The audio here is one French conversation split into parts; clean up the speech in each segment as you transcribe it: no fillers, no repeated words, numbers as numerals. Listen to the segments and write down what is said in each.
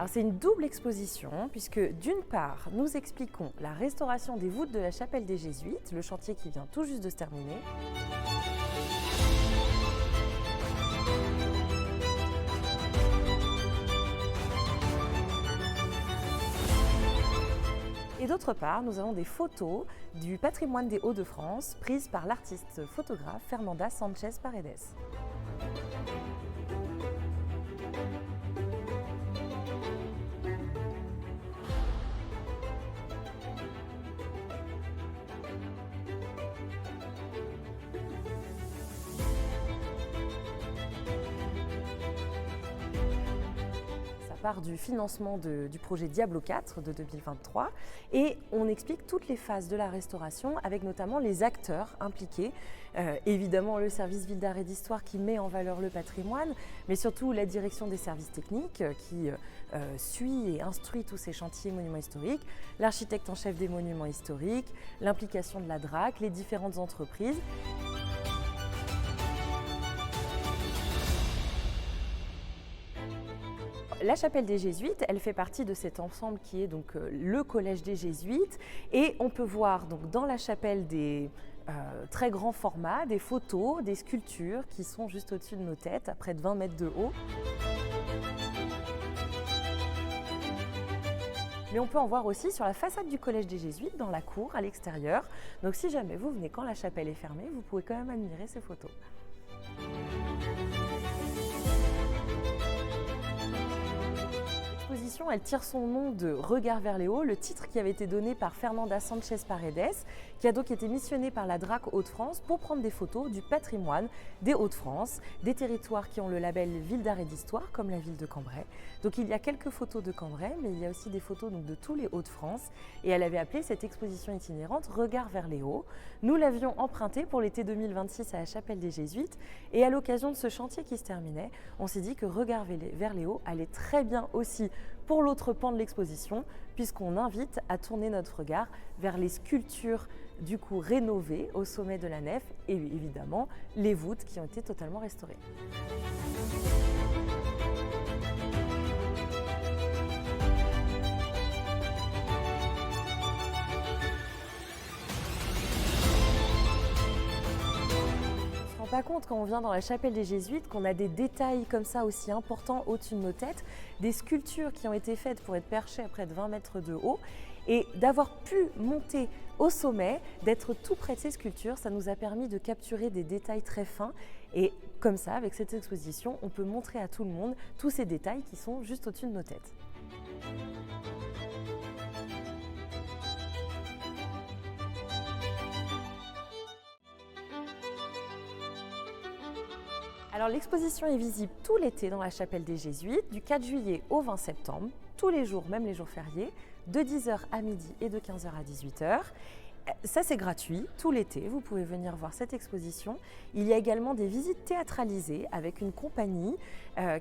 Alors c'est une double exposition puisque d'une part, nous expliquons la restauration des voûtes de la chapelle des Jésuites, le chantier qui vient tout juste de se terminer. Et d'autre part, nous avons des photos du patrimoine des Hauts-de-France prises par l'artiste photographe Fernanda Sanchez Paredes. Part du financement du projet Diablo 4 de 2023 et on explique toutes les phases de la restauration avec notamment les acteurs impliqués, évidemment le service Ville d'Art et d'Histoire qui met en valeur le patrimoine, mais surtout la direction des services techniques qui suit et instruit tous ces chantiers monuments historiques, l'architecte en chef des monuments historiques, l'implication de la DRAC, les différentes entreprises. La chapelle des Jésuites, elle fait partie de cet ensemble qui est donc le collège des Jésuites et on peut voir donc dans la chapelle des très grands formats, des photos, des sculptures qui sont juste au-dessus de nos têtes, à près de 20 mètres de haut. Mais on peut en voir aussi sur la façade du collège des Jésuites, dans la cour, à l'extérieur. Donc si jamais vous venez quand la chapelle est fermée, vous pouvez quand même admirer ces photos. L'exposition, elle tire son nom de Regard vers les hauts, le titre qui avait été donné par Fernanda Sanchez Paredes, qui a donc été missionnée par la DRAC Hauts-de-France pour prendre des photos du patrimoine des Hauts-de-France, des territoires qui ont le label Ville d'Art et d'Histoire, comme la ville de Cambrai. Donc il y a quelques photos de Cambrai, mais il y a aussi des photos donc, de tous les Hauts-de-France. Et elle avait appelé cette exposition itinérante Regard vers les hauts. Nous l'avions empruntée pour l'été 2026 à la chapelle des Jésuites. Et à l'occasion de ce chantier qui se terminait, on s'est dit que Regard vers les hauts allait très bien aussi pour l'autre pan de l'exposition, puisqu'on invite à tourner notre regard vers les sculptures du coup rénovées au sommet de la nef et évidemment les voûtes qui ont été totalement restaurées. Pas compte quand on vient dans la chapelle des Jésuites qu'on a des détails comme ça aussi importants au-dessus de nos têtes, des sculptures qui ont été faites pour être perchées à près de 20 mètres de haut et d'avoir pu monter au sommet, d'être tout près de ces sculptures, ça nous a permis de capturer des détails très fins et comme ça, avec cette exposition, on peut montrer à tout le monde tous ces détails qui sont juste au-dessus de nos têtes. Alors l'exposition est visible tout l'été dans la chapelle des Jésuites, du 4 juillet au 20 septembre, tous les jours, même les jours fériés, de 10h à midi et de 15h à 18h. Ça c'est gratuit, tout l'été, vous pouvez venir voir cette exposition. Il y a également des visites théâtralisées avec une compagnie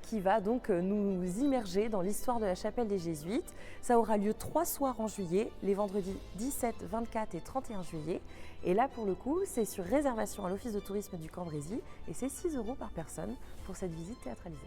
qui va donc nous immerger dans l'histoire de la chapelle des Jésuites. Ça aura lieu 3 soirs en juillet, les vendredis 17, 24 et 31 juillet. Et là pour le coup, c'est sur réservation à l'Office de tourisme du Cambrésis et c'est 6 € par personne pour cette visite théâtralisée.